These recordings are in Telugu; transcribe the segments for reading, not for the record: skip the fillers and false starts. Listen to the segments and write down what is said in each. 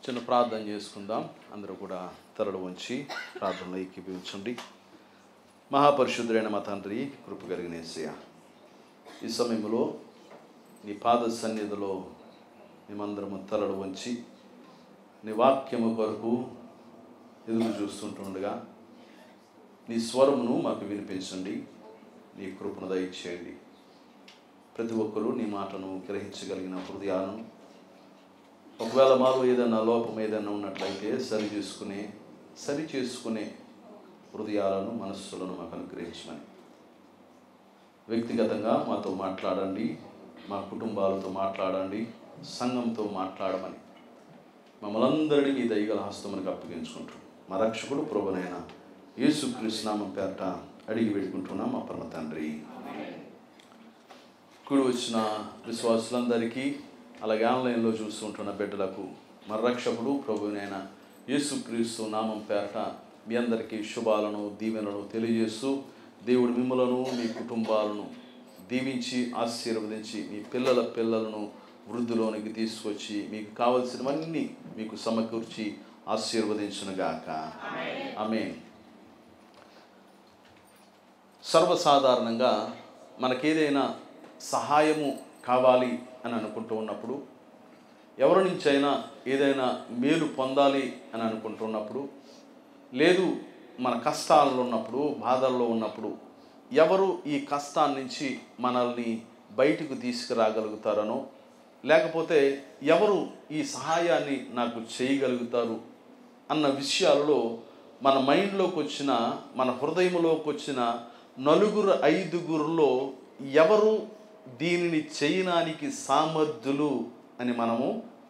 చిన్న ప్రార్థన చేసుకుందాం. అందరూ కూడా తలలు వంచి ప్రార్థనలో ఏకీభవించండి. మహాపరిశుద్ధుడైన మా తండ్రి, కృప కలిగిన యేసయ్య, ఈ సమయంలో నీ పాద సన్నిధిలో మేమందరము తలలు వంచి నీ వాక్యము కొరకు ఎదురు చూస్తుంటుండగా నీ స్వరమును మాకు వినిపించండి. నీ కృపను దయచేయండి. ప్రతి ఒక్కరూ నీ మాటను గ్రహించగలిగిన హృదయాలను, ఒకవేళ మాలో ఏదైనా లోపం ఏదైనా ఉన్నట్లయితే సరి చేసుకునే హృదయాలను, మనస్సులను మాకు అనుగ్రహించమని, వ్యక్తిగతంగా మాతో మాట్లాడండి, మా కుటుంబాలతో మాట్లాడండి, సంఘంతో మాట్లాడమని మమ్మల్ని అందరినీ మీ దయగల హస్తమునికి అప్పగించుకుంటాం. మా రక్షకుడు ప్రభువైన యేసుక్రీస్తు నామం పేరట అడిగి వేడుకుంటున్నాం మా పరమ తండ్రి. కూడి వచ్చిన విశ్వాసులందరికీ, అలాగే ఆన్లైన్లో చూస్తుంటున్న బిడ్డలకు మన రక్షకుడు ప్రభువైన యేసుక్రీస్తు నామం పేరట మీ అందరికీ శుభాలను, దీవెనలను తెలియజేస్తూ, దేవుడు మిమ్మలను, మీ కుటుంబాలను దీవించి ఆశీర్వదించి మీ పిల్లలను వృద్ధిలోనికి తీసుకొచ్చి మీకు కావలసినవన్నీ మీకు సమకూర్చి ఆశీర్వదించునుగాక. ఆమేన్. సర్వసాధారణంగా మనకేదైనా సహాయము కావాలి అని అనుకుంటూ ఉన్నప్పుడు, ఎవరి నుంచైనా ఏదైనా మేలు పొందాలి అని అనుకుంటున్నప్పుడు, లేదు మన కష్టాల్లో ఉన్నప్పుడు, బాధల్లో ఉన్నప్పుడు ఎవరు ఈ కష్టాన్ని నుంచి మనల్ని బయటకు తీసుకురాగలుగుతారనో, లేకపోతే ఎవరు ఈ సహాయాన్ని నాకు చేయగలుగుతారు అన్న విషయాలలో మన మైండ్లోకి వచ్చిన, మన హృదయంలోకి వచ్చిన నలుగురు ఐదుగురులో ఎవరు దీనిని చేయడానికి సామర్థ్యులు అని మనము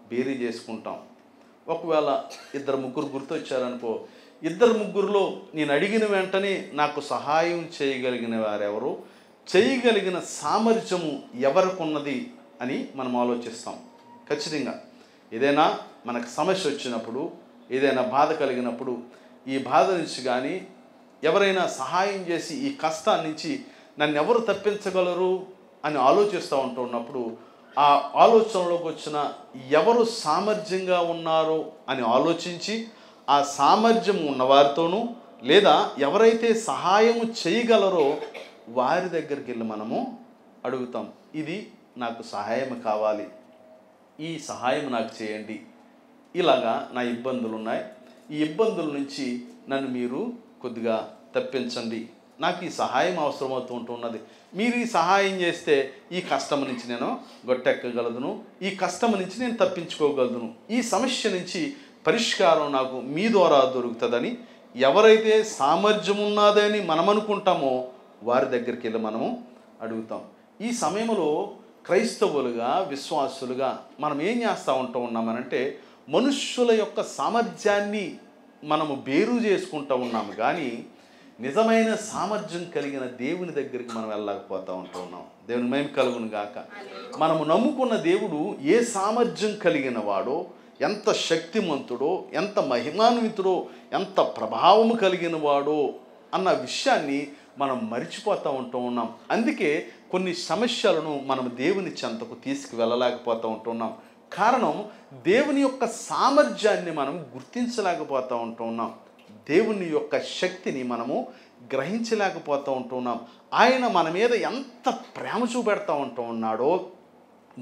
బేరీ చేసుకుంటాం. ఒకవేళ ఇద్దరు ముగ్గురు గుర్తొచ్చారనుకో, ఇద్దరు ముగ్గురులో నేను అడిగిన వెంటనే నాకు సహాయం చేయగలిగిన వారెవరు, చేయగలిగిన సామర్థ్యము ఎవరికి ఉన్నది అని మనం ఆలోచిస్తాం. ఖచ్చితంగా ఏదైనా మనకు సమస్య వచ్చినప్పుడు, ఏదైనా బాధ కలిగినప్పుడు, ఈ బాధ నుంచి కానీ ఎవరైనా సహాయం చేసి ఈ కష్టాన్ని నుంచి నన్ను ఎవరు తప్పించగలరు అని ఆలోచిస్తూ ఉంటున్నప్పుడు, ఆ ఆలోచనలోకి వచ్చిన ఎవరు సామర్థ్యంగా ఉన్నారో అని ఆలోచించి ఆ సామర్థ్యం ఉన్నవారితోనూ, లేదా ఎవరైతే సహాయము చేయగలరో వారి దగ్గరికి వెళ్ళి మనము అడుగుతాం. ఇది నాకు సహాయం కావాలి, ఈ సహాయం నాకు చేయండి, ఇలాగా నా ఇబ్బందులు ఉన్నాయి, ఈ ఇబ్బందుల నుంచి నన్ను మీరు కొద్దిగా తప్పించండి, నాకు ఈ సహాయం అవసరమవుతూ ఉంటున్నది, మీరు ఈ సహాయం చేస్తే ఈ కష్టం నుంచి నేను గొట్టెక్కగలదును, ఈ కష్టం నుంచి నేను తప్పించుకోగలదును, ఈ సమస్య నుంచి పరిష్కారం నాకు మీ ద్వారా దొరుకుతుందని ఎవరైతే సామర్థ్యం ఉన్నదని మనం అనుకుంటామో వారి దగ్గరికి వెళ్ళి మనము అడుగుతాం. ఈ సమయంలో క్రైస్తవులుగా, విశ్వాసులుగా మనం ఏం చేస్తూ ఉన్నామనంటే, మనుష్యుల యొక్క సామర్థ్యాన్ని మనము బేరు చేసుకుంటూ ఉన్నాము, కానీ నిజమైన సామర్థ్యం కలిగిన దేవుని దగ్గరికి మనం వెళ్ళలేకపోతూ ఉన్నాం. దేవుని మహిమ కలుగును గాక. మనము నమ్ముకున్న దేవుడు ఏ సామర్థ్యం కలిగిన వాడో, ఎంత శక్తిమంతుడో, ఎంత మహిమాన్వితుడో, ఎంత ప్రభావము కలిగిన వాడో అన్న విషయాన్ని మనం మరిచిపోతూ ఉన్నాం. అందుకే కొన్ని సమస్యలను మనం దేవుని చెంతకు తీసుకువెళ్ళలేకపోతూ ఉంటున్నాం. కారణం, దేవుని యొక్క సామర్థ్యాన్ని మనం గుర్తించలేకపోతూ ఉంటున్నాం. దేవుని యొక్క శక్తిని మనము గ్రహించలేకపోతూ ఉంటున్నాం. ఆయన మన మీద ఎంత ప్రేమ చూపెడతా ఉన్నాడో,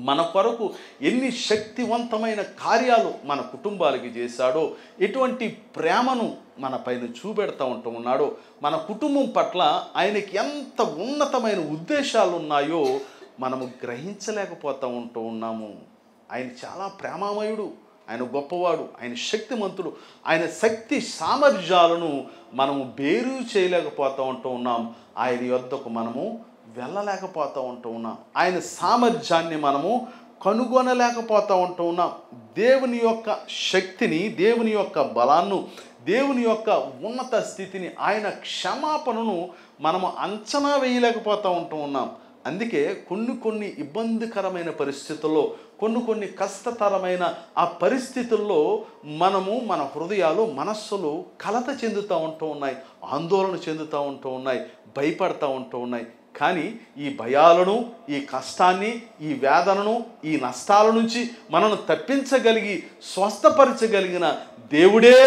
మన కొరకు ఎన్ని శక్తివంతమైన కార్యాలు మన కుటుంబాలకి చేశాడో, ఎటువంటి ప్రేమను మన పైన చూపెడతా ఉన్నాడో, మన కుటుంబం పట్ల ఆయనకి ఎంత ఉన్నతమైన ఉద్దేశాలు ఉన్నాయో మనము గ్రహించలేకపోతూ ఉన్నాము. ఆయన చాలా ప్రేమామయుడు, ఆయన గొప్పవాడు, ఆయన శక్తిమంతుడు. ఆయన శక్తి సామర్థ్యాలను మనము బేరు చేయలేకపోతూ ఉన్నాం. ఆయన యొద్దకు మనము వెళ్ళలేకపోతూ ఉన్నాం. ఆయన సామర్థ్యాన్ని మనము కనుగొనలేకపోతూ ఉన్నాం. దేవుని యొక్క శక్తిని, దేవుని యొక్క బలాన్ని, దేవుని యొక్క ఉన్నత స్థితిని, ఆయన క్షమాపణను మనము అంచనా వేయలేకపోతూ ఉన్నాం. అందుకే కొన్ని ఇబ్బందికరమైన పరిస్థితుల్లో, కొన్ని కష్టతరమైన ఆ పరిస్థితుల్లో మనము, మన హృదయాలు, మనస్సులు కలత చెందుతూ ఉన్నాయి, ఆందోళన చెందుతూ ఉన్నాయి, భయపడతా ఉంటూ ఉన్నాయి. కానీ ఈ భయాలను, ఈ కష్టాన్ని, ఈ వేదనను, ఈ నష్టాల నుంచి మనను తప్పించగలిగి స్వస్థపరచగలిగిన దేవుడే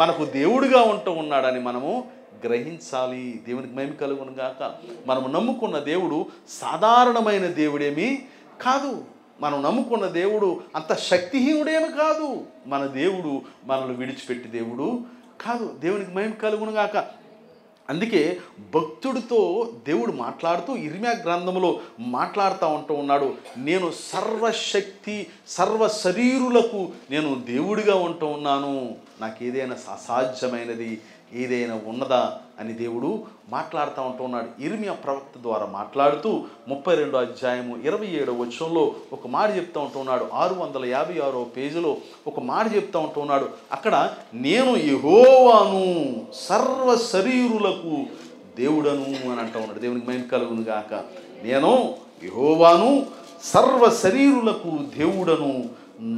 మనకు దేవుడిగా ఉంటూ ఉన్నాడని మనము గ్రహించాలి. దేవునికి మహిమ కలుగును గాక. మనము నమ్ముకున్న దేవుడు సాధారణమైన దేవుడేమీ కాదు. మనం నమ్ముకున్న దేవుడు అంత శక్తిహీనుడేమి కాదు. మన దేవుడు మనల్ని విడిచిపెట్టి దేవుడు కాదు. దేవునికి మహిమ కలుగును గాక. అందుకే భక్తుడితో దేవుడు మాట్లాడుతూ ఇర్మియా గ్రంథంలో మాట్లాడుతూ ఉన్నాడు. నేను సర్వశక్తి సర్వ శరీరులకు నేను దేవుడిగా ఉంటూ ఉన్నాను. నాకు ఏదైనా అసాధ్యమైనది ఏదైనా ఉన్నదా అని దేవుడు మాట్లాడుతూ ఉన్నాడు. ఇర్మియా ప్రవక్త ద్వారా మాట్లాడుతూ 32వ అధ్యాయము 27వ వచనంలో ఒక మాట చెప్తూ ఉన్నాడు. 656వ పేజీలో ఒక మాట చెప్తూ ఉన్నాడు. అక్కడ నేను యెహోవాను సర్వ శరీరులకు దేవుడను అని అంటూ ఉన్నాడు. దేవునికి మహిమ కలుగును గాక. నేను యెహోవాను సర్వ శరీరులకు దేవుడను,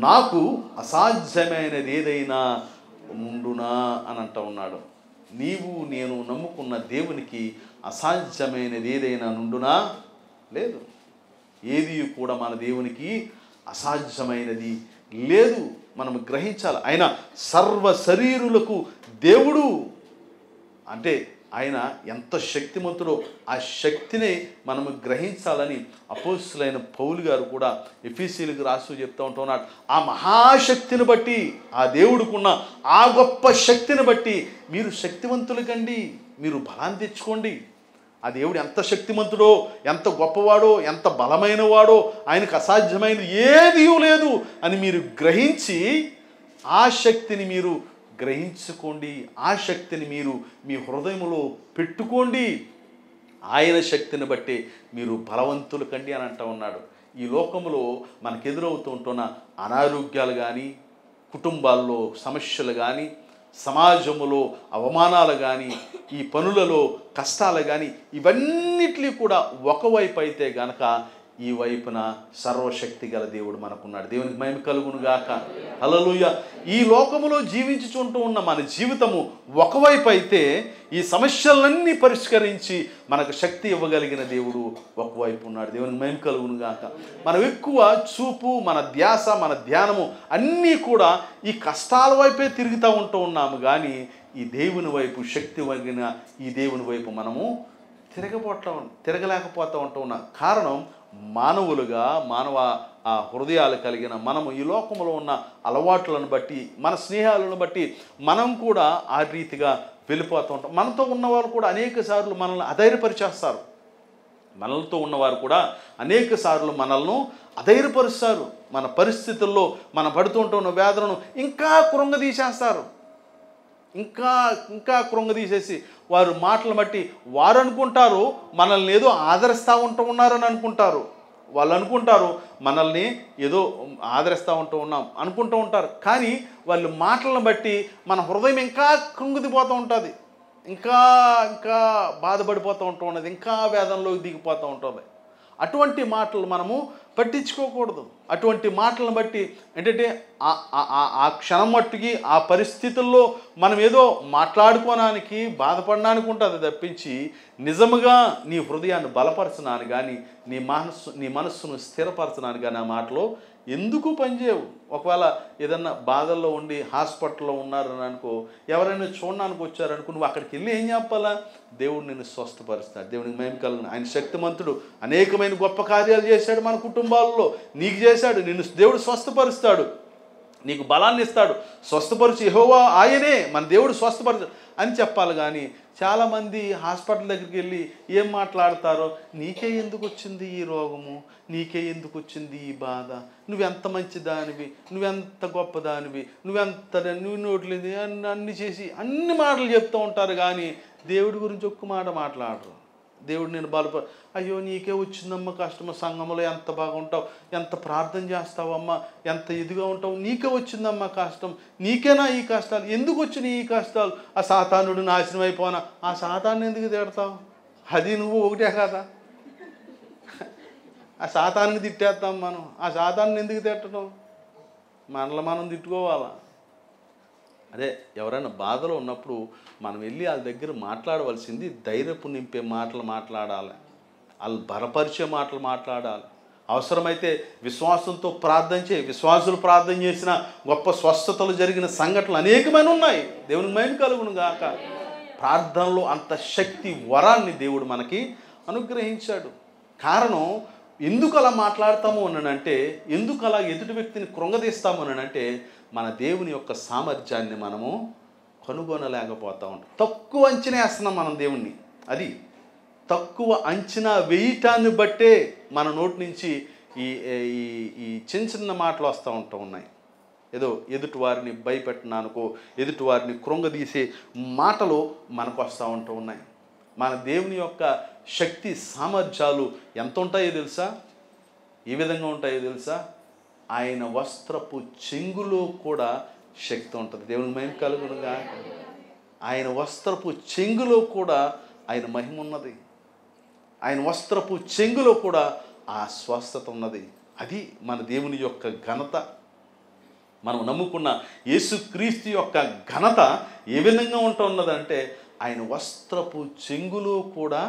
నాకు అసాధ్యమైనది ఏదైనా ఉండునా అని అంటూ ఉన్నాడు. నీవు నేను నమ్ముకున్న దేవునికి అసాధ్యమైనది ఏదైనా నుండునా? లేదు. ఏది కూడా మన దేవునికి అసాధ్యమైనది లేదు. మనం గ్రహించాలి. ఆయన సర్వ శరీరులకు దేవుడు అంటే ఆయన ఎంత శక్తిమంతుడో ఆ శక్తిని మనము గ్రహించాలని అపోస్తలుడైన పౌలు గారు కూడా ఎఫెసీయులకు రాస్తూ చెప్తూ ఉంటున్నాడు. ఆ మహాశక్తిని బట్టి, ఆ దేవుడికున్న ఆ గొప్ప శక్తిని బట్టి మీరు శక్తివంతులు కండి, మీరు బలాన్ని తెచ్చుకోండి. ఆ దేవుడు ఎంత శక్తిమంతుడో, ఎంత గొప్పవాడో, ఎంత బలమైన వాడో, ఆయనకు అసాధ్యమైనది ఏదీ లేదు అని మీరు గ్రహించి ఆ శక్తిని మీరు గ్రహించుకోండి. ఆ శక్తిని మీరు మీ హృదయంలో పెట్టుకోండి. ఆయన శక్తిని బట్టి మీరు బలవంతులు కండి అని అంటూ ఉన్నాడు. ఈ లోకంలో మనకు ఎదురవుతూ ఉంటున్న అనారోగ్యాలు కానీ, కుటుంబాల్లో సమస్యలు కానీ, సమాజంలో అవమానాలు కానీ, ఈ పనులలో కష్టాలు కానీ, ఇవన్నిటినీ కూడా ఒకవైపు అయితే గనక ఈ వైపున సర్వశక్తి గల దేవుడు మనకున్నాడు. దేవునికి మహిమ కలుగును గాక. హల్లెలూయా. ఈ లోకములో జీవించుకుంటూ ఉన్న మన జీవితము ఒకవైపు అయితే ఈ సమస్యలన్నీ పరిష్కరించి మనకు శక్తి ఇవ్వగలిగిన దేవుడు ఒకవైపు ఉన్నాడు. దేవునికి మహిమ కలుగును గాక. మనం ఎక్కువ చూపు, మన ధ్యాస, మన ధ్యానము అన్నీ కూడా ఈ కష్టాల వైపే తిరుగుతూ ఉంటూ ఉన్నాము. ఈ దేవుని వైపు, శక్తి కలిగిన ఈ దేవుని వైపు మనము తిరగలేకపోతూ ఉంటూ ఉన్నాం. కారణం మానవులుగా, మానవ హృదయాలు కలిగిన మనము ఈ లోకంలో ఉన్న అలవాట్లను బట్టి, మన స్నేహాలను బట్టి మనం కూడా ఆ రీతిగా వెళ్ళిపోతూ ఉంటాం. మనతో ఉన్నవారు కూడా అనేక సార్లు మనల్ని అధైర్యపరిచేస్తారు. మనలతో ఉన్నవారు కూడా అనేక సార్లు మనల్ని అధైర్యపరుస్తారు. మన పరిస్థితుల్లో మనం పడుతూ ఉంటున్న వేదనను ఇంకా కృంగదీసేస్తారు. ఇంకా కృంగదీసేసి వారు మాటలు బట్టి వారు అనుకుంటారు మనల్ని ఏదో ఆదరిస్తూ ఉన్నారని అనుకుంటారు. వాళ్ళు అనుకుంటారు మనల్ని ఏదో ఆదరిస్తూ అనుకుంటూ ఉంటారు. కానీ వాళ్ళు మాటలను బట్టి మన హృదయం ఇంకా కృంగిపోతూ ఉంటుంది, ఇంకా బాధపడిపోతూ ఉన్నది, ఇంకా వేదనలోకి దిగిపోతూ ఉంటుంది. అటువంటి మాటలు మనము పట్టించుకోకూడదు. అటువంటి మాటలను బట్టి ఏంటంటే ఆ క్షణం మట్టుకి ఆ పరిస్థితుల్లో మనం ఏదో మాట్లాడుకోవడానికి, బాధపడడానికి ఉంటుంది తప్పించి నిజముగా నీ హృదయాన్ని బలపరచనాన్ని కానీ, నీ మనస్సును స్థిరపరచనాన్ని కానీ ఆ మాటలో ఎందుకు పనిచేయవు. ఒకవేళ ఏదన్నా బాధల్లో ఉండి హాస్పిటల్లో ఉన్నారని అనుకో, ఎవరైనా చూడడానికి వచ్చారనుకో, నువ్వు అక్కడికి వెళ్ళి ఏం చెప్పాలా? దేవుడు నిన్ను స్వస్థపరుస్తాడు. దేవునికి మహిమ కలుగును. ఆయన శక్తిమంతుడు, అనేకమైన గొప్ప కార్యాలు చేశాడు మన కుటుంబాలలో. నీకు చేశాడు. నిన్ను దేవుడు స్వస్థపరుస్తాడు, నీకు బలాన్ని ఇస్తాడు. స్వస్థపరిచి యెహోవా ఆయనే, మన దేవుడు స్వస్థపరుస్తాడు అని చెప్పాలి. కానీ చాలామంది హాస్పిటల్ దగ్గరికి వెళ్ళి ఏం మాట్లాడతారో, నీకే ఎందుకు వచ్చింది ఈ రోగము, నీకే ఎందుకు వచ్చింది ఈ బాధ, నువ్వెంత మంచిదానివి, నువ్వెంత గొప్పదానివి, నువ్వు నోట్లేదు అన్ని చేసి అన్ని మాటలు చెప్తూ ఉంటారు. కానీ దేవుడి గురించి ఒక్క మాట మాట్లాడరు. దేవుడు నేను అయ్యో నీకే వచ్చిందమ్మా కష్టము, సంఘంలో ఎంత బాగుంటావు, ఎంత ప్రార్థన చేస్తావమ్మా, ఎంత ఇదిగా ఉంటావు, నీకే వచ్చిందమ్మా కష్టం, నీకేనా ఈ కష్టాలు, ఎందుకు వచ్చినాయి ఈ కష్టాలు, ఆ సాతానుడు నాశనం అయిపోనా, ఆ సాతాన్ని ఎందుకు తిడతావు, అది నువ్వు ఒకటే కదా, ఆ సాతాన్ని తిట్టేస్తాం మనం, ఆ సాతాన్ని ఎందుకు తిట్టడం, మనల్ని మనం తిట్టుకోవాలా. అదే ఎవరైనా బాధలో ఉన్నప్పుడు మనం వెళ్ళి వాళ్ళ దగ్గర మాట్లాడవలసింది ధైర్యపు నింపే మాటలు మాట్లాడాలి. వాళ్ళు బలపరిచే మాటలు మాట్లాడాలి. అవసరమైతే విశ్వాసంతో ప్రార్థన చేయి. విశ్వాసులు ప్రార్థన చేసిన గొప్ప స్వస్థతలు జరిగిన సంఘటనలు అనేకమైన ఉన్నాయి. దేవునికి మహిమ కలుగును గాక. ప్రార్థనలో అంత శక్తి వరాన్ని దేవుడు మనకి అనుగ్రహించాడు. కారణం ఎందుకు అలా మాట్లాడతాము అనంటే, ఎందుకు అలా ఎదుటి వ్యక్తిని కృంగదీస్తాము అనంటే, మన దేవుని యొక్క సామర్థ్యాన్ని మనము కనుగొనలేకపోతూ ఉంటాం. తక్కువ అంచనా వేస్తున్నాం మనం దేవుణ్ణి. అది తక్కువ అంచనా వేయటాన్ని బట్టే మన నోటి నుంచి ఈ ఈ చిన్న చిన్న మాటలు వస్తూ ఉన్నాయి. ఏదో ఎదుటి వారిని భయపెట్టడానికో ఎదుటి వారిని కృంగదీసే మాటలు మనకు వస్తూ ఉన్నాయి. మన దేవుని యొక్క శక్తి సామర్థ్యాలు ఎంత ఉంటాయో తెలుసా? ఏ విధంగా ఉంటాయో తెలుసా? ఆయన వస్త్రపు చెంగులో కూడా శక్తి ఉంటుంది. దేవుని మహిమ కలుగునుగా. ఆయన వస్త్రపు చెంగులో కూడా ఆయన మహిమ ఉన్నది. ఆయన వస్త్రపు చెంగులో కూడా ఆ స్వస్థత ఉన్నది. అది మన దేవుని యొక్క ఘనత. మనం నమ్ముకున్న యేసుక్రీస్తు యొక్క ఘనత ఏ విధంగా ఉంటున్నదంటే, ఆయన వస్త్రపు చెంగులో కూడా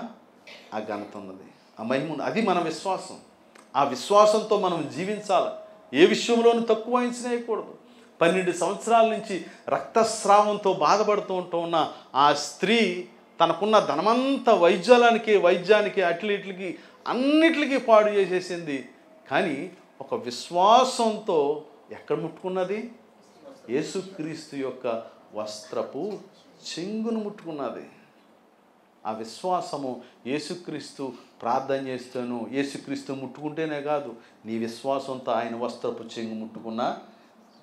ఆ ఘనత ఉన్నది, ఆ మహిమ. అది మన విశ్వాసం. ఆ విశ్వాసంతో మనం జీవించాలి. ఏ విషయంలోనూ తక్కువ వేయకూడదు. 12 సంవత్సరాల నుంచి రక్తస్రావంతో బాధపడుతూ ఉన్న ఆ స్త్రీ తనకున్న ధనమంతా వైద్యానికి అట్లీట్లకి అన్నిటికీ పాడు చేసేసింది. కానీ ఒక విశ్వాసంతో ఎక్కడ ముట్టుకున్నది? యేసుక్రీస్తు యొక్క వస్త్రపు చెంగును ముట్టుకున్నది. ఆ విశ్వాసము యేసుక్రీస్తు ప్రార్థన చేస్తాను, యేసుక్రీస్తు ముట్టుకుంటేనే కాదు, నీ విశ్వాసంతో ఆయన వస్త్రపు చెంగు ముట్టుకున్నా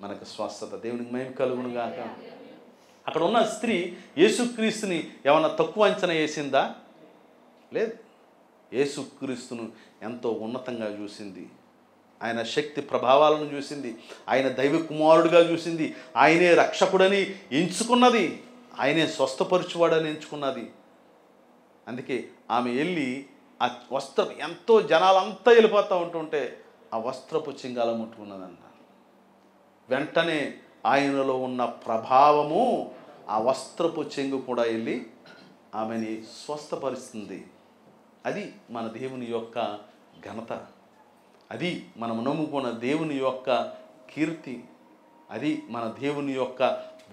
మనకు స్వస్థత. దేవునికి మహిమ కలుగును గాక. అక్కడ ఉన్న స్త్రీ యేసుక్రీస్తుని ఏమన్నా తక్కువ అంచనా వేసిందా? లేదు. యేసుక్రీస్తును ఎంతో ఉన్నతంగా చూసింది. ఆయన శక్తి ప్రభావాలను చూసింది. ఆయన దైవ కుమారుడిగా చూసింది. ఆయనే రక్షకుడని ఎంచుకున్నది. ఆయనే స్వస్థపరచువాడని ఎంచుకున్నది. అందుకే ఆమె వెళ్ళి ఆ వస్త్రం, ఎంతో జనాలంతా వెళ్ళిపోతూ ఉంటుంటే ఆ వస్త్రపు చింగాల ముట్టుకున్నదంట. వెంటనే ఆయనలో ఉన్న ప్రభావము ఆ వస్త్రపు చెంగు కూడా వెళ్ళి ఆమెని స్వస్థపరుస్తుంది. అది మన దేవుని యొక్క ఘనత. అది మనం నమ్ముకున్న దేవుని యొక్క కీర్తి. అది మన దేవుని యొక్క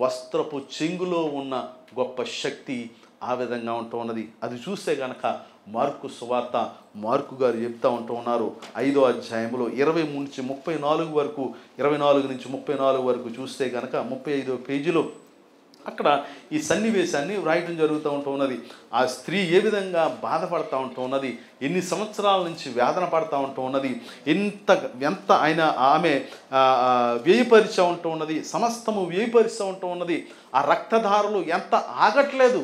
వస్త్రపు చెంగులో ఉన్న గొప్ప శక్తి. ఆ విధంగా ఉన్నది. అది చూస్తే కనుక మార్కు సువార్త, మార్కు గారు చెప్తూ ఉన్నారు 5వ అధ్యాయంలో 23 నుంచి 34 వరకు, 24 నుంచి 34 వరకు చూస్తే కనుక 35వ పేజీలో అక్కడ ఈ సన్నివేశాన్ని వ్రాయటం జరుగుతూ ఉన్నది. ఆ స్త్రీ ఏ విధంగా బాధపడుతూ ఉన్నది, ఎన్ని సంవత్సరాల నుంచి వేదన పడుతూ ఉన్నది, ఎంత ఆమె వ్యయపరిచ ఉన్నది, సమస్తము వ్యయపరిస్తూ ఉన్నది. ఆ రక్తధారలు ఎంత ఆగట్లేదు.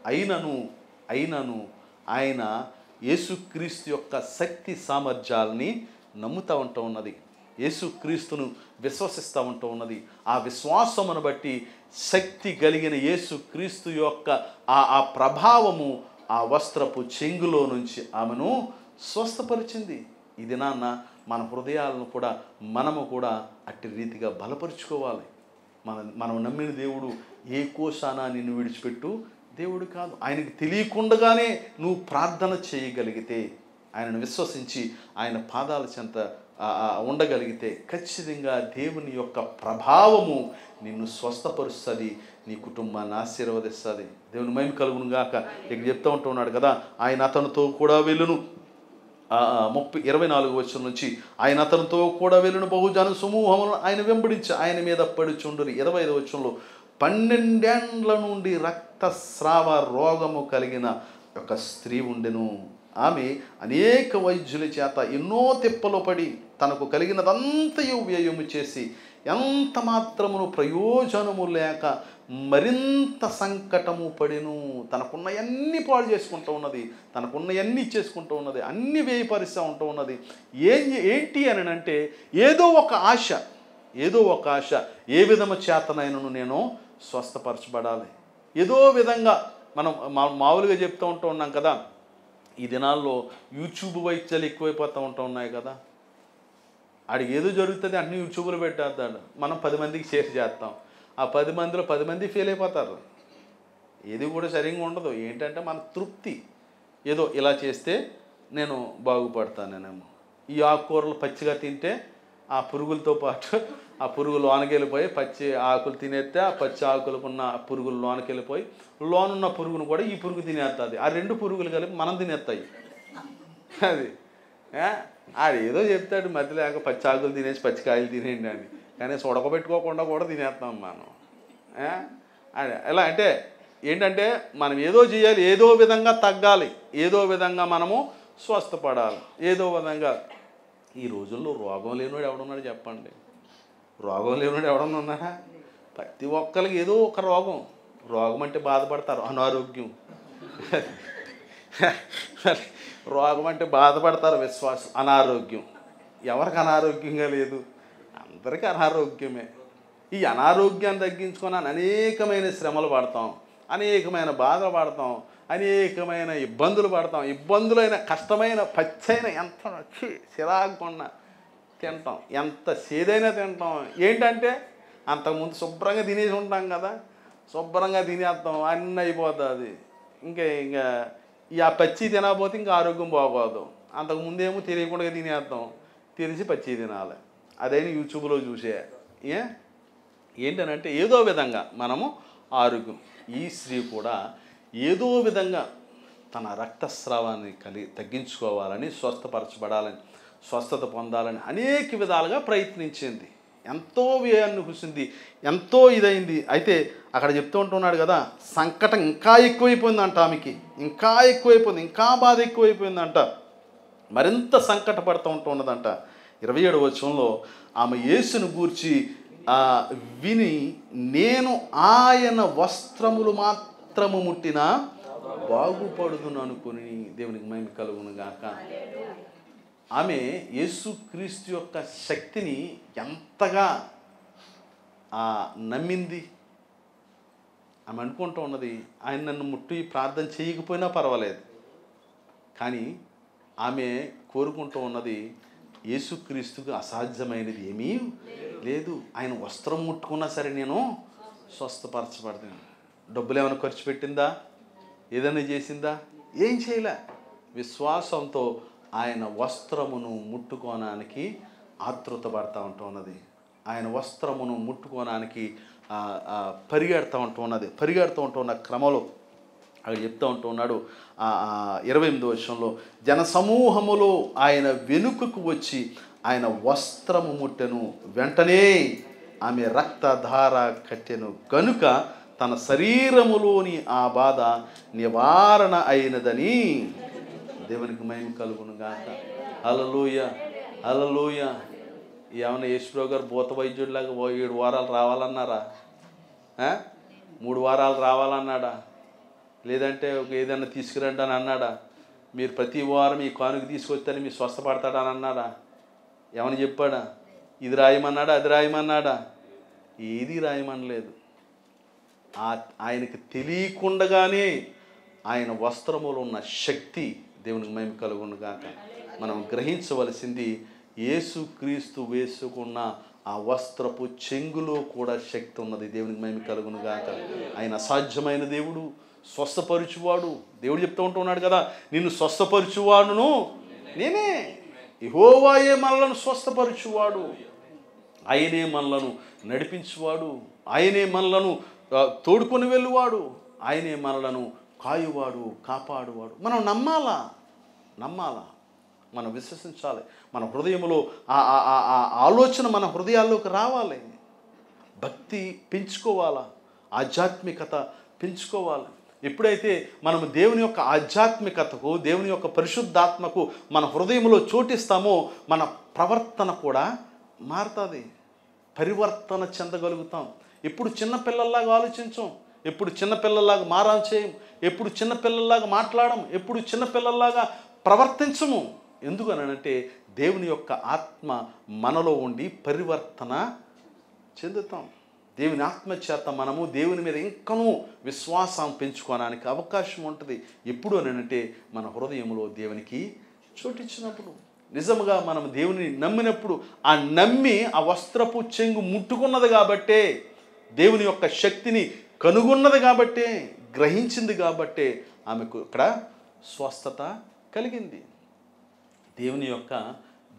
అయినను ఆయన యేసుక్రీస్తు యొక్క శక్తి సామర్థ్యాలని నమ్ముతూ ఉన్నది. యేసుక్రీస్తును విశ్వసిస్తూ ఉన్నది. ఆ విశ్వాసమును బట్టి శక్తి కలిగిన యేసుక్రీస్తు యొక్క ఆ ప్రభావము ఆ వస్త్రపు చెంగులో నుంచి ఆమెను స్వస్థపరిచింది. ఈ దినాన్న మన హృదయాలను కూడా మనము కూడా అట్టి రీతిగా బలపరుచుకోవాలి. మనం నమ్మిన దేవుడు ఏ కోశాన నిన్ను విడిచిపెట్టు దేవుడు కాదు. ఆయనకి తెలియకుండానే నువ్వు ప్రార్థన చేయగలిగితే, ఆయనను విశ్వసించి ఆయన పాదాల చెంత ఉండగలిగితే ఖచ్చితంగా దేవుని యొక్క ప్రభావము నిన్ను స్వస్థపరుస్తుంది, నీ కుటుంబాన్ని ఆశీర్వదిస్తుంది. దేవుని మహిమ కలుగును గాక. ఇక్కడ చెప్తూ ఉంటున్నాడు కదా, ఆయన అతనితో కూడా వెళ్ళును. 24వ వచనం నుంచి, ఆయన అతనితో కూడా వెళ్ళును బహుజన సమూహములను ఆయన వెంబడించి ఆయన మీద పడుచుండురి. 25వ వచనంలో 12 ఏండ్ల నుండి రక్తస్రావ రోగము కలిగిన ఒక స్త్రీ ఉండెను. ఆమె అనేక వైద్యుల చేత ఎన్నో తిప్పలు పడి తనకు కలిగినదంతయు వ్యయము చేసి ఎంత మాత్రమును ప్రయోజనము లేక మరింత సంకటము పడెను. తనకున్నవన్నీ పాడు చేసుకుంటూ ఉన్నది, తనకున్నవన్నీ చేసుకుంటూ ఉన్నది, అన్ని వ్యయపరుస్తూ ఉన్నది. ఏంటి అని అంటే ఏదో ఒక ఆశ, ఏ విధము చేతనైనను నేను స్వస్థపరచబడాలి. ఏదో విధంగా మనం మామూలుగా చెప్తూ ఉన్నాం కదా, ఈ దినాల్లో యూట్యూబ్ వైద్యాలు ఎక్కువైపోతూ ఉన్నాయి కదా. ఆడికి ఏదో జరుగుతుంది అన్ని యూట్యూబ్లో పెట్టేస్తాడు, మనం 10 మందికి షేర్ చేస్తాం. ఆ 10 మందిలో 10 మంది ఫెయిల్ అయిపోతారు. ఏది కూడా సరిగ్గా ఉండదు. ఏంటంటే మన తృప్తి, ఏదో ఇలా చేస్తే నేను బాగుపడతానేమో. ఈ ఆకుకూరలు పచ్చిగా తింటే ఆ పురుగులతో పాటు ఆ పురుగులు లోనకి వెళ్ళిపోయి పచ్చి ఆకులు తినేస్తే ఆ పచ్చి ఆకులకున్న పురుగులు లోనకి వెళ్ళిపోయి లోనున్న పురుగును కూడా ఈ పురుగు తినేస్తుంది. ఆ రెండు పురుగులు కలిపి మనం తినేస్తాయి. అది ఆడు ఏదో చెప్తాడు మధ్య లేక పచ్చి ఆకులు తినేసి పచ్చికాయలు తినేయండి అని, కానీ ఉడకబెట్టుకోకుండా కూడా తినేస్తాం మనం. ఎలా అంటే ఏంటంటే మనం ఏదో చేయాలి, ఏదో విధంగా తగ్గాలి, ఏదో విధంగా మనము స్వస్థపడాలి, ఏదో విధంగా. ఈ రోజుల్లో రోగం లేనివాడు ఎవడున్నాడు చెప్పండి? రోగం లేనివాడు ఎవడన్నా ఉన్నాడా? ప్రతి ఒక్కరికి ఏదో ఒక రోగం. రోగం అంటే బాధపడతారు, అనారోగ్యం. రోగం అంటే బాధపడతారు, విశ్వాసం. అనారోగ్యం ఎవరికి అనారోగ్యంగా లేదు? అందరికీ అనారోగ్యమే. ఈ అనారోగ్యాన్ని తగ్గించుకొని అనేకమైన శ్రమలు పడతాం, అనేకమైన బాధలు పడతాం, అనేకమైన ఇబ్బందులు పడతాం. ఇబ్బందులైన కష్టమైన పచ్చైన ఎంత వచ్చి చిరాకున్న తింటాం, ఎంత సేదైనా తింటాం. ఏంటంటే అంతకుముందు శుభ్రంగా తినేసి ఉంటాం కదా, శుభ్రంగా తినేస్తాం, అన్నీ అయిపోతుంది. ఇంకా ఆ పచ్చి తినకపోతే ఇంకా ఆరోగ్యం బాగోదు. అంతకుముందేమో తెలియకుండా తినేస్తాం, తెలిసి పచ్చి తినాలి. అదైనా యూట్యూబ్లో చూసే. ఏంటనంటే ఏదో విధంగా మనము ఆరోగ్యం. ఈ స్త్రీ కూడా ఏదో విధంగా తన రక్తస్రావాన్ని తగ్గించుకోవాలని, స్వస్థపరచబడాలని, స్వస్థత పొందాలని అనేక విధాలుగా ప్రయత్నించింది. ఎంతో వ్యయాన్ని కూర్చుంది, ఎంతో ఇదైంది. అయితే అక్కడ చెప్తూ ఉంటున్నాడు కదా, సంకటం ఇంకా ఎక్కువైపోయిందంట ఆమెకి, ఇంకా ఎక్కువైపోయింది, ఇంకా బాధ ఎక్కువైపోయిందంట, మరింత సంకటపడుతూ ఉంటున్నదంట. 27వ వచనంలో ఆమె యేసును గూర్చి విని, నేను ఆయన వస్త్రములు మాత్రము ముట్టినా బాగుపడుదును అనుకుని, దేవునికి మహిమ కలుగును గాక. ఆమె యేసుక్రీస్తు యొక్క శక్తిని ఎంతగా నమ్మింది. ఆమె అనుకుంటూ ఉన్నది, ఆయన నన్ను ముట్టి ప్రార్థన చేయకపోయినా పర్వాలేదు, కానీ ఆమె కోరుకుంటూ ఉన్నది యేసుక్రీస్తుకు అసాధ్యమైనది ఏమీ లేదు. ఆయన వస్త్రం ముట్టుకున్నా సరే నేను స్వస్థపరచబడతాను. డబ్బులు ఏమైనా ఖర్చు పెట్టిందా? ఏదైనా చేసిందా? ఏం చేయలే. విశ్వాసంతో ఆయన వస్త్రమును ముట్టుకోవడానికి ఆతృత పడతా ఉంటున్నది. ఆయన వస్త్రమును ముట్టుకోవడానికి పరిగెడుతూ ఉంటున్నది. పరిగెడుతూ ఉంటున్న క్రమంలో అక్కడ చెప్తూ ఉంటున్నాడు 28వ వచనంలో, జనసమూహములో ఆయన వెనుకకు వచ్చి ఆయన వస్త్రము ముట్టెను, వెంటనే ఆమె రక్తధార కట్టెను గనుక తన శరీరములోని ఆ బాధ నివారణ అయినదని దేవునికి మహిమ కలుగును గాక. హల్లెలూయా, హల్లెలూయా. ఏమన్నా యేసుప్రభు గారు భూత వైద్యుడిలాగా 7 వారాలు రావాలన్నారా? 3 వారాలు రావాలన్నాడా? లేదంటే ఏదైనా తీసుకురండి అని అన్నాడా? మీరు ప్రతి వారం ఈ కానుక తీసుకొస్తే మీరు స్వస్థపడతాడని అన్నాడా? ఏమని చెప్పాడా? ఇది రాయమన్నాడా, అది రాయమన్నాడా? ఏది రాయమనలేదు. ఆయనకి తెలియకుండగానే ఆయన వస్త్రములో ఉన్న శక్తి, దేవునికి మహిమ కలుగును గాక. మనం గ్రహించవలసింది, యేసుక్రీస్తు వేసుకున్న ఆ వస్త్రపు చెంగులో కూడా శక్తి ఉన్నది. దేవునికి మహిమ కలుగును గాక. ఆయన అసాధ్యమైన దేవుడు, స్వస్థపరుచువాడు. దేవుడు చెప్తూ ఉంటున్నాడు కదా, నిన్ను స్వస్థపరుచువాడును నేనే. యెహోవాయే మనలను స్వస్థపరుచువాడు, ఆయనే మనలను నడిపించువాడు, ఆయనే మనలను తోడుకొని వెళ్ళువాడు, ఆయనే మనలను కాయువాడు, కాపాడువాడు. మనం నమ్మాలా, మనం విశ్వసించాలి. మన హృదయంలో ఆ ఆలోచన మన హృదయాల్లోకి రావాలి. భక్తి పెంచుకోవాలా, ఆధ్యాత్మికత పెంచుకోవాలి. ఎప్పుడైతే మనం దేవుని యొక్క ఆధ్యాత్మికతకు, దేవుని యొక్క పరిశుద్ధాత్మకు మన హృదయంలో చోటిస్తామో మన ప్రవర్తన కూడా మారుతుంది, పరివర్తన చెందగలుగుతాం. ఎప్పుడు చిన్నపిల్లల్లాగా ఆలోచించం, ఎప్పుడు చిన్నపిల్లల్లాగా మారాలు చేయం, ఎప్పుడు చిన్నపిల్లల్లాగా మాట్లాడడం, ఎప్పుడు చిన్నపిల్లల్లాగా ప్రవర్తించము. ఎందుకనంటే దేవుని యొక్క ఆత్మ మనలో ఉండి పరివర్తన చెందుతాం. దేవుని ఆత్మ చేత మనము దేవుని మీద ఇంకనూ విశ్వాసం పెంచుకోవడానికి అవకాశం ఉంటుంది. ఎప్పుడు అనంటే మన హృదయంలో దేవునికి చోటిచ్చినప్పుడు, నిజంగా మనం దేవుని నమ్మినప్పుడు, ఆ నమ్మి ఆ వస్త్రపు చెంగు ముట్టుకున్నది కాబట్టే, దేవుని యొక్క శక్తిని కనుగొన్నది కాబట్టే, గ్రహించింది కాబట్టే ఆమెకు ఇక్కడ స్వస్థత కలిగింది. దేవుని యొక్క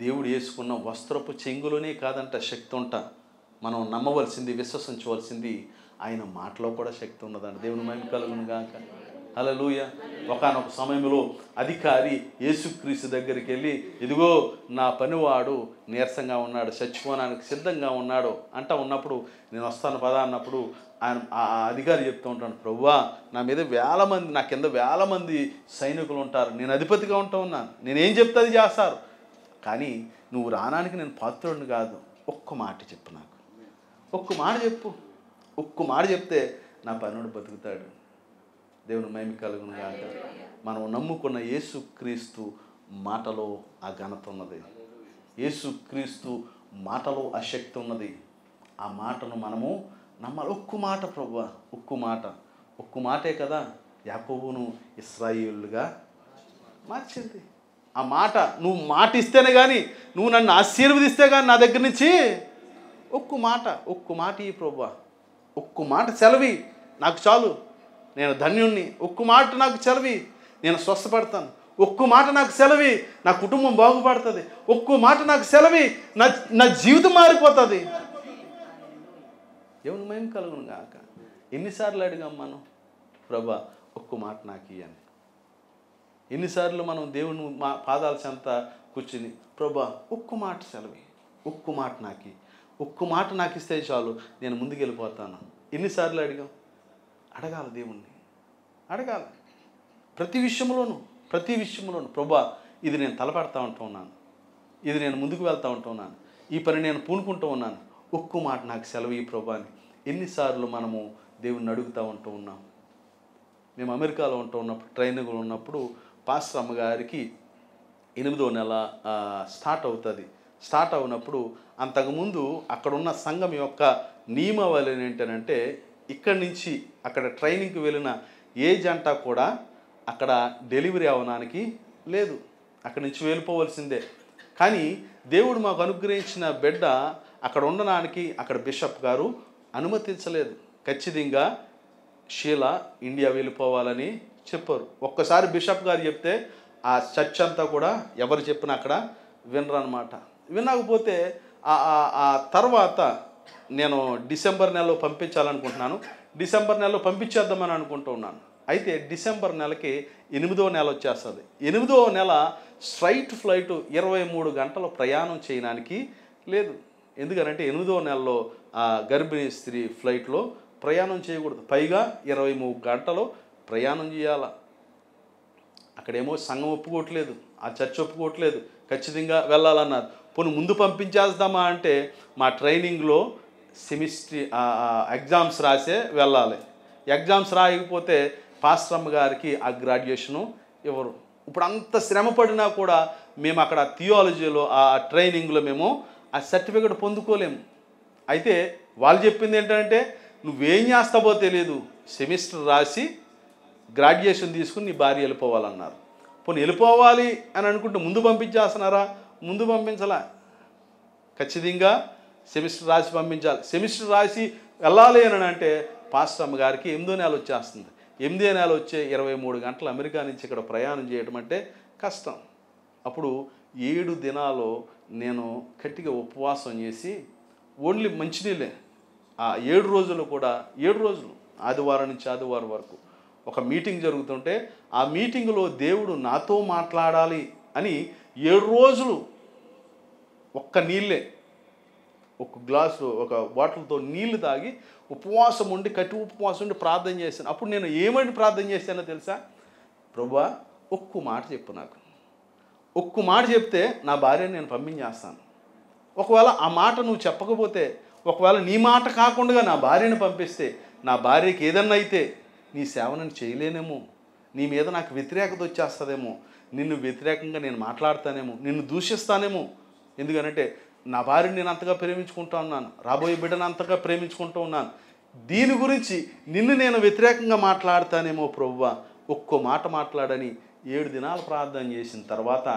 దేవుడు వేసుకున్న వస్త్రపు చెంగులోనే కాదంట శక్తి ఉంటా. మనం నమ్మవలసింది, విశ్వసించవలసింది ఆయన మాటలో కూడా శక్తి ఉన్నదంట. దేవుని మహిమ కలుగును గాక. హల్లెలూయా. ఒకానొక సమయంలో అధికారి యేసుక్రీస్తు దగ్గరికి వెళ్ళి, ఇదిగో నా పనివాడు నీరసంగా ఉన్నాడు, చచ్చిపోవడానికి సిద్ధంగా ఉన్నాడు ఉన్నప్పుడు, నేను వస్తాను పదా అన్నప్పుడు ఆయన ఆ అధికారి చెప్తూ ఉంటాను, ప్రభువా నా మీద నా కింద వేల మంది సైనికులు ఉంటారు, నేను అధిపతిగా ఉన్నాను, నేనేం చెప్తే అది చేస్తారు, కానీ నువ్వు రానానికి నేను పాత్రుడిని కాదు, ఒక్క మాట చెప్పు, నాకు ఒక్క మాట చెప్పు, ఒక్క మాట చెప్తే నా పనుడు బతుకుతాడు. దేవుని మహిమ కలుగును గాక. మనం నమ్ముకున్న యేసుక్రీస్తు మాటలో ఆ ఘనత ఉన్నది, యేసుక్రీస్తు మాటలో ఆ శక్తి ఉన్నది. ఆ మాటను మనము నమ్మాలి. ఒక్క మాట ప్రభువా, ఒక్క మాటే కదా యాకోబును ఇశ్రాయేలుగా మార్చింది. ఆ మాట నువ్వు మాట ఇస్తేనే కానీ, నువ్వు నన్ను ఆశీర్వదిస్తే కానీ నా దగ్గర నుంచి ఒక్క మాట ఈ ప్రభువా, ఒక్క మాట సెలవి, నాకు చాలు, నేను ధన్యుణ్ణి, ఒక్క మాట నాకు సెలవి, నేను స్వస్థపడతాను, ఒక్క మాట నాకు సెలవి, నా కుటుంబం బాగుపడుతుంది, ఒక్క మాట నాకు సెలవి, నా జీవితం మారిపోతుంది. దేవుని మహిమ కలుగును గాక. ఎన్నిసార్లు అడిగాం మనం, ప్రభా ఒక్క మాట నాకు ఇయ్యని. ఎన్నిసార్లు మనం దేవుని పాదాల చెంత కూర్చుని, ప్రభా ఒక్క మాట సెలవి, ఒక్క మాట నాకు ఇస్తే చాలు, నేను ముందుకు వెళ్ళిపోతాను. ఎన్నిసార్లు అడిగాం? అడగాలి, దేవుణ్ణి అడగాలి. ప్రతి విషయంలోనూ ప్రభా ఇది నేను తలపెడతా ఉంటున్నాను, ఇది నేను ముందుకు వెళ్తూ ఉంటున్నాను, ఈ పని నేను పూనుకుంటూ ఉన్నాను, ఒక్క మాట నాకు సెలవు ఈ ప్రభా అని ఎన్నిసార్లు మనము దేవుణ్ణి అడుగుతూ ఉన్నాం. మేము అమెరికాలో ఉన్నప్పుడు ట్రైనింగ్లో ఉన్నప్పుడు పాస్టర్ అమ్మగారికి 8వ నెల స్టార్ట్ అవునప్పుడు అంతకుముందు అక్కడ ఉన్న సంఘం యొక్క నియమావళి ఏంటంటే, ఇక్కడి నుంచి అక్కడ ట్రైనింగ్కి వెళ్ళిన ఏ జంట కూడా అక్కడ డెలివరీ అవ్వడానికి లేదు, అక్కడి నుంచి వెళ్ళిపోవలసిందే. కానీ దేవుడు మాకు అనుగ్రహించిన బిడ్డ అక్కడ ఉండడానికి అక్కడ బిషప్ గారు అనుమతించలేదు. ఖచ్చితంగా షీలా ఇండియా వెళ్ళిపోవాలని చెప్పారు. ఒక్కసారి బిషప్ గారు చెప్తే ఆ చర్చ్ అంతా కూడా ఎవరు చెప్పినా అక్కడ వినరనమాట. వినకపోతే ఆ తర్వాత నేను డిసెంబర్ నెలలో పంపించాలనుకుంటున్నాను, డిసెంబర్ నెలలో పంపించేద్దామని అనుకుంటూ ఉన్నాను. అయితే డిసెంబర్ నెలకి 8వ నెల వచ్చేస్తుంది. 8వ నెల స్ట్రైట్ ఫ్లైట్ 23 గంటలు ప్రయాణం చేయడానికి లేదు. ఎందుకనంటే 8వ నెలలో గర్భిణీ స్త్రీ ఫ్లైట్లో ప్రయాణం చేయకూడదు, పైగా 23 గంటలు ప్రయాణం చేయాల. అక్కడేమో సంఘం ఒప్పుకోవట్లేదు, ఆ చర్చ్ ఒప్పుకోవట్లేదు, ఖచ్చితంగా వెళ్ళాలన్నారు. పోనీ ముందు పంపించేద్దామా అంటే మా ట్రైనింగ్లో సెమిస్టర్ ఎగ్జామ్స్ రాసే వెళ్ళాలి. ఎగ్జామ్స్ రాయకపోతే పాస్టర్ అమ్మ గారికి ఆ గ్రాడ్యుయేషను ఇవ్వరు. ఇప్పుడు అంత శ్రమ పడినా కూడా మేము అక్కడ థియాలజీలో ఆ ట్రైనింగ్లో మేము ఆ సర్టిఫికెట్ పొందుకోలేము. అయితే వాళ్ళు చెప్పింది ఏంటంటే, నువ్వేం చేస్తావో తెలియదు, సెమిస్టర్ రాసి గ్రాడ్యుయేషన్ తీసుకుని నీ భార్య వెళ్ళిపోవాలన్నారు. పోనీ వెళ్ళిపోవాలి అని అనుకుంటే ముందు పంపించేస్తున్నారా? ముందు పంపించాలా, ఖచ్చితంగా సెమిస్టర్ రాసి పంపించాలి. సెమిస్టర్ రాసి వెళ్ళాలి అని అంటే పాస్టర్ అమ్మ గారికి 8వ నెల వచ్చేస్తుంది. 8వ నెల వచ్చే 23 గంటలు అమెరికా నుంచి ఇక్కడ ప్రయాణం చేయడం అంటే కష్టం. అప్పుడు 7 దినాలు నేను గట్టిగా ఉపవాసం చేసి ఓన్లీ మంచినీళ్ళే. ఆ 7 రోజులు కూడా 7 రోజులు ఆదివారం నుంచి ఆదివారం వరకు ఒక మీటింగ్ జరుగుతుంటే ఆ మీటింగ్లో దేవుడు నాతో మాట్లాడాలి అని 7 రోజులు ఒక్క నీళ్ళే, ఒక గ్లాసు ఒక బాటిల్తో నీళ్లు తాగి ఉపవాసం ఉండి ఉపవాసం ఉండి ప్రార్థన చేశాను. అప్పుడు నేను ఏమని ప్రార్థన చేశానో తెలుసా? ప్రభువా ఒక్క మాట చెప్పు, నాకు ఒక్క మాట చెప్తే నా భార్యని నేను పంపించేస్తాను. ఒకవేళ ఆ మాట నువ్వు చెప్పకపోతే, ఒకవేళ నీ మాట కాకుండా నా భార్యను పంపిస్తే, నా భార్యకి ఏదన్నా అయితే నీ సేవను చేయలేనేమో, నీ మీద నాకు వ్యతిరేకత వచ్చేస్తుందేమో, నిన్ను వ్యతిరేకంగా నేను మాట్లాడతానేమో, నిన్ను దూషిస్తానేమో. ఎందుకనంటే నా భార్యని నేను అంతగా ప్రేమించుకుంటూ ఉన్నాను, రాబోయే బిడ్డను అంతగా ప్రేమించుకుంటూ ఉన్నాను, దీని గురించి నిన్ను నేను వ్యతిరేకంగా మాట్లాడతానేమో ప్రభువా, ఒక్కో మాట మాట్లాడని 7 దినాలు ప్రార్థన చేసిన తర్వాత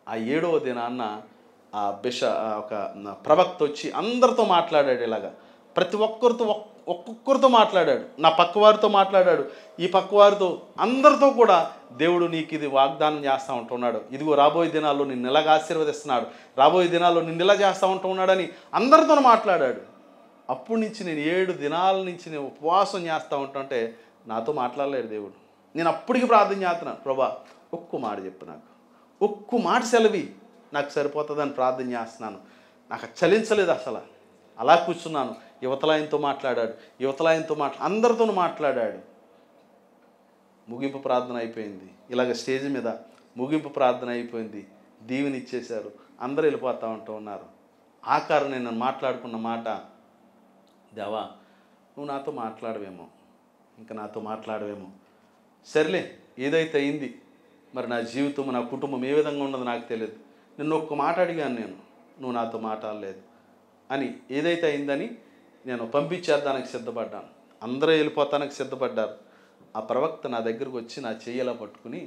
ఆ 7వ దినాన్న ఆ ఒక ప్రవక్త వచ్చి అందరితో మాట్లాడాడు. ఇలాగా ప్రతి ఒక్కరితో ఒక్కొక్కరితో మాట్లాడాడు. నా పక్క వారితో మాట్లాడాడు, ఈ పక్క వారితో, అందరితో కూడా దేవుడు నీకు ఇది వాగ్దానం చేస్తూ ఉంటున్నాడు. ఇదిగో రాబోయే దినాల్లో నిన్ను ఇలాగ ఆశీర్వదిస్తున్నాడు, రాబోయే దినాల్లో నిన్ను ఇలా చేస్తూ ఉంటున్నాడని అందరితో మాట్లాడాడు. అప్పటి నుంచి నేను 7 దినాల నుంచి నేను ఉపవాసం చేస్తూ ఉంటుంటే నాతో మాట్లాడలేడు దేవుడు. నేను అప్పటికి ప్రార్థన చేస్తున్నాను, ప్రభా ఒక్క మాట చెప్పు, నాకు ఒక్క మాట సెలవి, నాకు సరిపోతుందని ప్రార్థన చేస్తున్నాను. నాకు చలించలేదు అసలు. అలా కూర్చున్నాను. యువతలాయనతో మాట్లాడాడు, యువతలాయనతో అందరితో మాట్లాడాడు. ముగింపు ప్రార్థన అయిపోయింది. ఇలాగ స్టేజ్ మీద ముగింపు ప్రార్థన అయిపోయింది. దీవెని ఇచ్చేశారు. అందరూ వెళ్ళిపోతూ ఉన్నారు. ఆఖరు నేను మాట్లాడుకున్న మాట, దేవా నువ్వు నాతో మాట్లాడవేమో, ఇంకా నాతో మాట్లాడవేమో, సర్లే ఏదైతే అయింది, మరి నా జీవితం నా కుటుంబం ఏ విధంగా ఉన్నదో నాకు తెలియదు, నిన్ను ఒక్క మాట అడిగాను నేను, నువ్వు నాతో మాట్లాడలేదు అని ఏదైతే అయిందని నేను పంపించేద్దానికి సిద్ధపడ్డాను. అందరూ వెళ్ళిపోతానికి సిద్ధపడ్డారు. ఆ ప్రవక్త నా దగ్గరకు వచ్చి నా చెయ్యలా పట్టుకుని,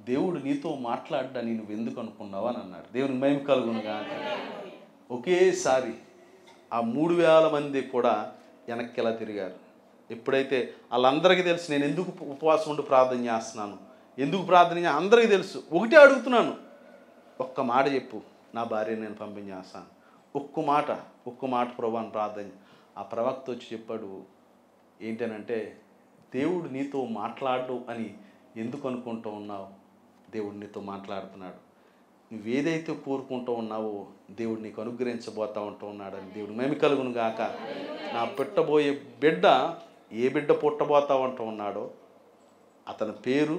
దేవుడు నీతో మాట్లాడ్డా నువ్వు ఎందుకు అనుకున్నావు అని అన్నాడు. దేవునికి మహిమ కలుగునుగా. ఒకేసారి ఆ 3000 మంది కూడా వెనక్కి ఎలా తిరిగారు. ఎప్పుడైతే వాళ్ళందరికీ తెలుసు నేను ఎందుకు ఉపవాసం ఉండి ప్రార్థన చేస్తున్నాను, ఎందుకు ప్రార్థన అందరికీ తెలుసు. ఒకటే అడుగుతున్నాను, ఒక్క మాట చెప్పు, నా భార్య నేను పంపించేస్తాను, ఒక్క మాట ప్రభు అని ప్రార్థన. ఆ ప్రవక్త వచ్చి చెప్పాడు, ఏంటనంటే దేవుడు నీతో మాట్లాడు అని ఎందుకు అనుకుంటూ ఉన్నావు, దేవుడు నీతో మాట్లాడుతున్నాడు. నువ్వేదైతే కోరుకుంటూ ఉన్నావో దేవుడు నీకు అనుగ్రహించబోతూ ఉంటూ ఉన్నాడని. దేవుడు మహిమ కలుగును గాక. నా పుట్టబోయే బిడ్డ ఏ బిడ్డ పుట్టబోతూ ఉంటూ ఉన్నాడో, అతని పేరు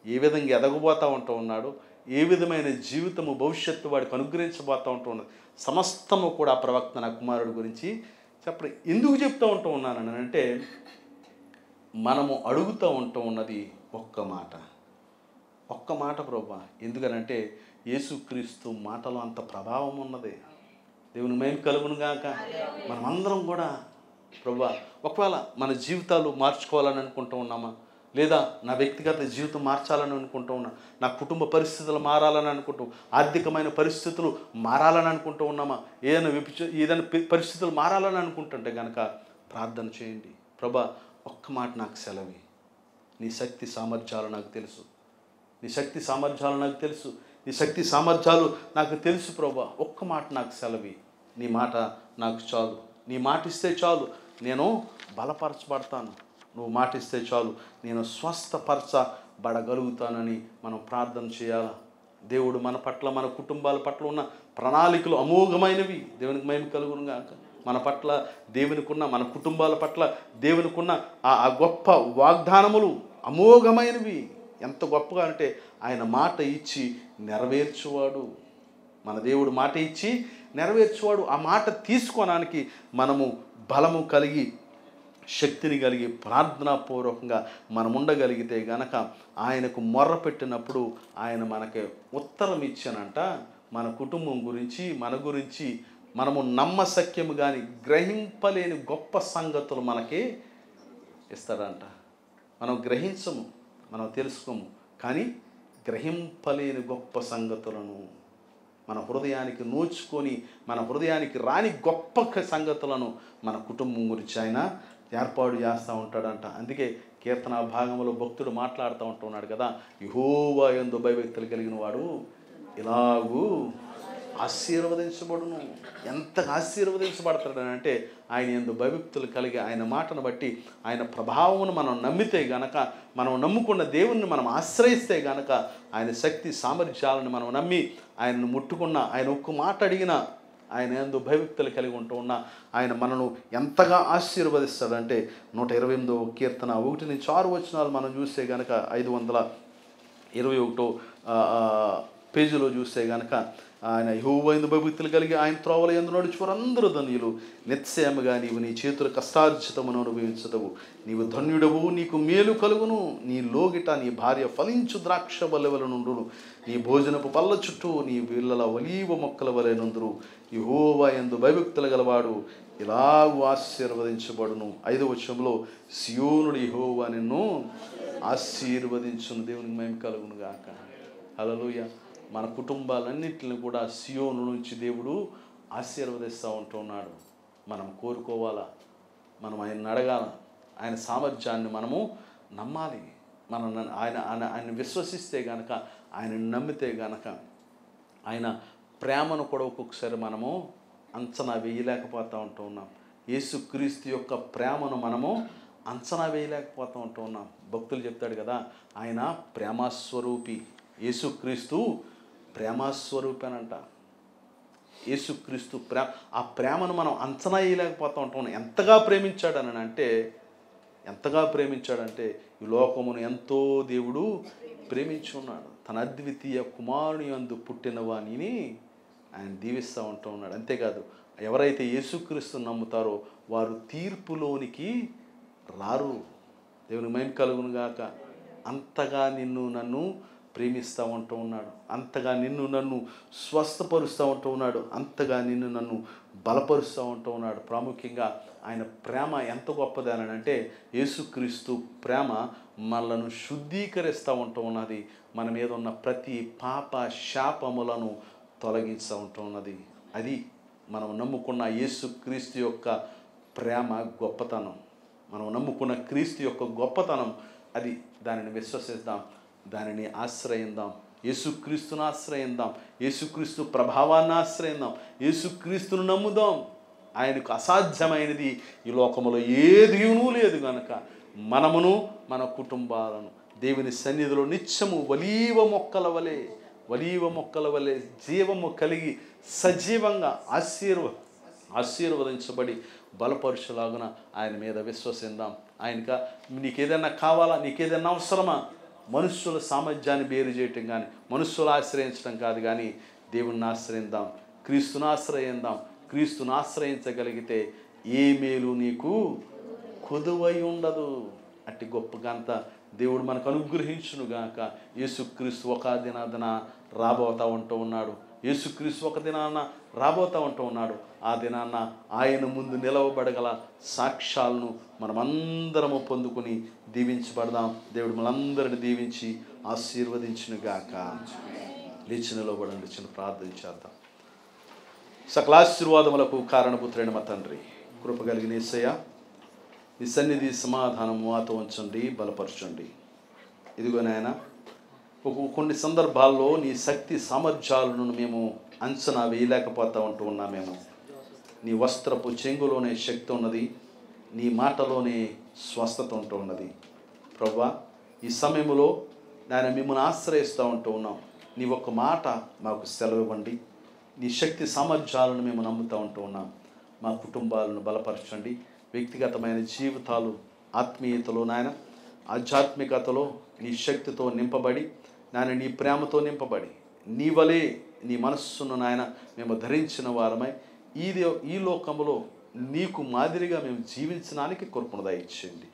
ఏ విధంగా ఎదగబోతూ ఉంటూ ఉన్నాడో, ఏ విధమైన జీవితము భవిష్యత్తు వాడికి అనుగ్రహించబోతూ ఉంటూ ఉన్నది, సమస్తము కూడా ప్రవక్త నా కుమారుడు గురించి చెప్పడం. ఎందుకు చెప్తూ ఉంటూ ఉన్నానని అంటే, మనము అడుగుతూ ఉంటూ ఉన్నది ఒక్క మాట ప్రభా. ఎందుకనంటే యేసుక్రీస్తు మాటలో అంత ప్రభావం ఉన్నది. దేవుని మహిమ కలుగును గాక. మనమందరం కూడా ప్రభా, ఒకవేళ మన జీవితాలు మార్చుకోవాలని అనుకుంటూ ఉన్నామా, లేదా నా వ్యక్తిగత జీవితం మార్చాలని అనుకుంటూ ఉన్నా, నా కుటుంబ పరిస్థితులు మారాలని అనుకుంటూ, ఆర్థికమైన పరిస్థితులు మారాలని అనుకుంటూ ఉన్నామా, ఏదైనా పరిస్థితులు మారాలని అనుకుంటుంటే కనుక ప్రార్థన చేయండి. ప్రభా ఒక్క మాట నాకు సెలవి, నీ శక్తి సామర్థ్యాలు నాకు తెలుసు, నీ శక్తి సామర్థ్యాలు నాకు తెలుసు, నీ శక్తి సామర్థ్యాలు నాకు తెలుసు ప్రభా. ఒక్క మాట నాకు సెలవి, నీ మాట నాకు చాలు, నీ మాట ఇస్తే చాలు నేను బలపరచబడతాను, నువ్వు మాట ఇస్తే చాలు నేను స్వస్థపరచబడగలుగుతానని మనం ప్రార్థన చేయాలా. దేవుడు మన పట్ల, మన కుటుంబాల పట్ల ఉన్న ప్రణాళికలు అమోఘమైనవి. దేవునికి మహిమ కలుగును గాక. మన పట్ల దేవునికున్న, మన కుటుంబాల పట్ల దేవునికున్న ఆ గొప్ప వాగ్దానములు అమోఘమైనవి. ఎంత గొప్పగా అంటే ఆయన మాట ఇచ్చి నెరవేర్చువాడు. మన దేవుడు మాట ఇచ్చి నెరవేర్చువాడు. ఆ మాట తీసుకోవడానికి మనము బలము కలిగి, శక్తిని కలిగి, ప్రార్థనాపూర్వకంగా మనం ఉండగలిగితే గనక ఆయనకు మొర్ర పెట్టినప్పుడు ఆయన మనకి ఉత్తరం ఇచ్చానంట. మన కుటుంబం గురించి, మన గురించి మనము నమ్మశక్యము కానీ గ్రహింపలేని గొప్ప సంగతులు మనకి ఇస్తాడంట. మనం గ్రహించము, మనం తెలుసుకోము, కానీ గ్రహింపలేని గొప్ప సంగతులను మన హృదయానికి నోచుకొని, మన హృదయానికి రాని గొప్ప సంగతులను మన కుటుంబం గురించి ఆయన ఏర్పాటు చేస్తూ ఉంటాడంట. అందుకే కీర్తన భాగంలో భక్తుడు మాట్లాడుతూ ఉంటున్నాడు కదా, యెహోవా యందు భయభక్తులు కలిగిన వాడు ఇలాగూ ఆశీర్వదించబడును. ఎంతగా ఆశీర్వదించబడతాడనంటే ఆయన యందు భయభక్తులు కలిగి, ఆయన మాటను బట్టి, ఆయన ప్రభావమును మనం నమ్మితే గనక, మనం నమ్ముకున్న దేవుణ్ణి మనం ఆశ్రయిస్తే గనక, ఆయన శక్తి సామర్థ్యాలను మనం నమ్మి ఆయనను ముట్టుకున్న, ఆయన ఒక్క మాట అడిగినా, ఆయన యందు భయభక్తులు కలిగి ఉంటూ ఉన్నా ఆయన మనను ఎంతగా ఆశీర్వదిస్తాడంటే 128వ కీర్తన 1-6 మనం చూస్తే కనుక 521 పేజీలో చూస్తే కనుక, ఆయన యెహోవా యందు భయభక్తులు కలిగి ఆయన త్రోవల యందు నడుచువారు అందరూ ధన్యులు. నిశ్చయముగా నీవు నీ చేతుల కష్టార్జితమును అనుభవించదవు. నీవు ధన్యుడవు, నీకు మేలు కలుగును. నీ లోగిట నీ భార్య ఫలించు ద్రాక్ష బల్లెవల నుండును. నీ భోజనపు పళ్ళ చుట్టూ నీ వీళ్ళల ఒలీవ మొక్కల వలె నుందురు. యెహోవా యందు భయభక్తులు గలవాడు ఇలాగూ ఆశీర్వదించబడును. 5వ వచనంలో సియోనుడు యెహోవా నిన్ను ఆశీర్వదించును. దేవునికి మహిమ కలుగును గాక. హల్లెలూయా. మన కుటుంబాలన్నింటిని కూడా సియోను నుంచి దేవుడు ఆశీర్వదిస్తూ ఉంటున్నాడు. మనం కోరుకోవాలా, మనం ఆయన్ని అడగాలి. ఆయన సామర్థ్యాన్ని మనము నమ్మాలి. మనం ఆయన విశ్వసిస్తే గనక, ఆయన నమ్మితే గనక ఆయన ప్రేమను కూడా ఒక్కొక్కసారి మనము అంచనా వేయలేకపోతూ ఉంటున్నాం. యేసుక్రీస్తు యొక్క ప్రేమను మనము అంచనా వేయలేకపోతూ ఉంటున్నాం. భక్తులు చెప్తాడు కదా, ఆయన ప్రేమస్వరూపి. యేసుక్రీస్తు ప్రేమస్వరూపి అనంట. యేసుక్రీస్తు ఆ ప్రేమను మనం అంచనా వేయలేకపోతూ ఉంటున్నాం. ఎంతగా ప్రేమించాడంటే ఈ లోకమును ఎంతో దేవుడు ప్రేమించి ఉన్నాడు. తన అద్వితీయ కుమారుని యందు పుట్టిన వానిని ఆయన దీవిస్తూ ఉంటూ ఉన్నాడు. అంతేకాదు, ఎవరైతే యేసుక్రీస్తుని నమ్ముతారో వారు తీర్పులోనికి రారు. దేవుని మహిమ కలుగును గాక. అంతగా నిన్ను నన్ను ప్రేమిస్తూ ఉంటూ ఉన్నాడు. అంతగా నిన్ను నన్ను స్వస్థపరుస్తూ ఉంటూ ఉన్నాడు. అంతగా నిన్ను నన్ను బలపరుస్తూ ఉంటూ ఉన్నాడు. ప్రాముఖ్యంగా ఆయన ప్రేమ ఎంత గొప్పది అని అంటే, యేసుక్రీస్తు ప్రేమ మనలను శుద్ధీకరిస్తూ ఉంటూ ఉన్నది. మన మీద ఉన్న ప్రతి పాప శాపములను తొలగిస్తూ ఉంటూ ఉన్నది. అది మనం నమ్ముకున్న యేసుక్రీస్తు యొక్క ప్రేమ గొప్పతనం. మనం నమ్ముకున్న క్రీస్తు యొక్క గొప్పతనం అది. దానిని విశ్వసిద్దాం, దానిని ఆశ్రయిద్దాం, యేసుక్రీస్తును ఆశ్రయిద్దాం, యేసుక్రీస్తు ప్రభావాన్ని ఆశ్రయిద్దాం, యేసుక్రీస్తును నమ్ముదాం. ఆయనకు అసాధ్యమైనది ఈ లోకములో ఏదీనూ లేదు కనుక మనమును మన కుటుంబాలను దేవుని సన్నిధిలో నిత్యము ఒలీవ మొక్కల వలె జీవము కలిగి సజీవంగా ఆశీర్వదించబడి బలపరుచులాగున ఆయన మీద విశ్వసిద్దాం. ఆయనక నీకేదైనా కావాలా, నీకేదైనా అవసరమా, మనుష్యుల సామర్థ్యాన్ని బేరు చేయటం కానీ, మనుష్యులు ఆశ్రయించడం కాదు కానీ దేవుణ్ణి ఆశ్రయిద్దాం, క్రీస్తును ఆశ్రయించగలిగితే ఏ మేలు నీకు కొదువై ఉండదు. అట్టి గొప్ప గంత దేవుడు మనకు అనుగ్రహించునుగాక. యేసుక్రీస్తు ఒక దినాన రాబోతూ ఉంటూ ఉన్నాడు. ఆ దినాన్న ఆయన ముందు నిలవబడగల సాక్ష్యాలను మనమందరము పొందుకొని దీవించబడదాం. దేవుడు మనందరిని దీవించి ఆశీర్వదించునుగాక. లేచి నిలవబడండి, చిన్న ప్రార్థన చేద్దాం. సకల ఆశీర్వాదములకు కారణపుత్రుడైన మా తండ్రి, కృప కలిగిన యేసయ్య, నీ సన్నిధి సమాధానం మాతో ఉంచండి, బలపరచండి. ఇదిగో నాయన, కొన్ని సందర్భాల్లో నీ శక్తి సామర్థ్యాలను మేము అంచనా వేయలేకపోతూ ఉంటూ ఉన్నామేమో. నీ వస్త్రపు చెంగులోనే శక్తి ఉన్నది, నీ మాటలోనే స్వస్థత ఉంటూ ఉన్నది. ప్రభువా, ఈ సమయంలో నాయన మిమ్మల్ని ఆశ్రయిస్తూ ఉంటూ ఉన్నాం. నీ ఒక్క మాట మాకు సెలవివ్వండి. నీ శక్తి సామర్థ్యాలను మేము నమ్ముతూ ఉంటూ ఉన్నాం. మా కుటుంబాలను బలపరచండి. వ్యక్తిగతమైన జీవితాలు ఆత్మీయతలో నాయన, ఆధ్యాత్మికతలో నీ శక్తితో నింపబడి నాయన, నీ ప్రేమతో నింపబడి, నీ వలే నీ మనస్సును నాయన మేము ధరించిన వారమై ఈ లోకములో నీకు మాదిరిగా మేము జీవించడానికి కృపను దయచేయండి.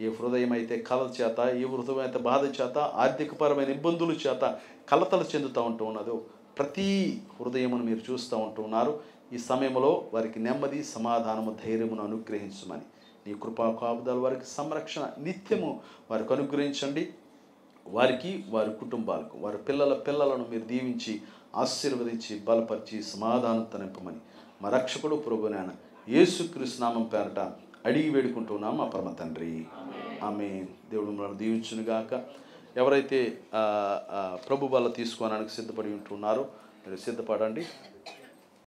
ఏ హృదయం అయితే కలత చేత, ఏ హృదయం అయితే బాధ చేత, ఆర్థికపరమైన ఇబ్బందుల చేత కలతలు చెందుతూ ఉంటూ ఉన్నదో ప్రతి హృదయమును మీరు చూస్తూ ఉంటూ ఉన్నారు. ఈ సమయంలో వారికి నెమ్మది, సమాధానము, ధైర్యమును అనుగ్రహించమని, నీ కృపా కాపుదల, వారికి సంరక్షణ నిత్యము వారికి అనుగ్రహించండి. వారికి, వారి కుటుంబాలకు, వారి పిల్లలను మీరు దీవించి ఆశీర్వదించి బలపరిచి సమాధానంతో నింపమని మా రక్షకుడు ప్రభువైన యేసుక్రీస్తు నామం పేరట అడిగి వేడుకుంటున్నాం మా పరమ తండ్రి. ఆమేన్. దేవుడు మనల్ని దీవించునుగాక. ఎవరైతే ప్రభు బల్ల తీసుకోవడానికి సిద్ధపడి ఉంటున్నారో మీరు సిద్ధపడండి.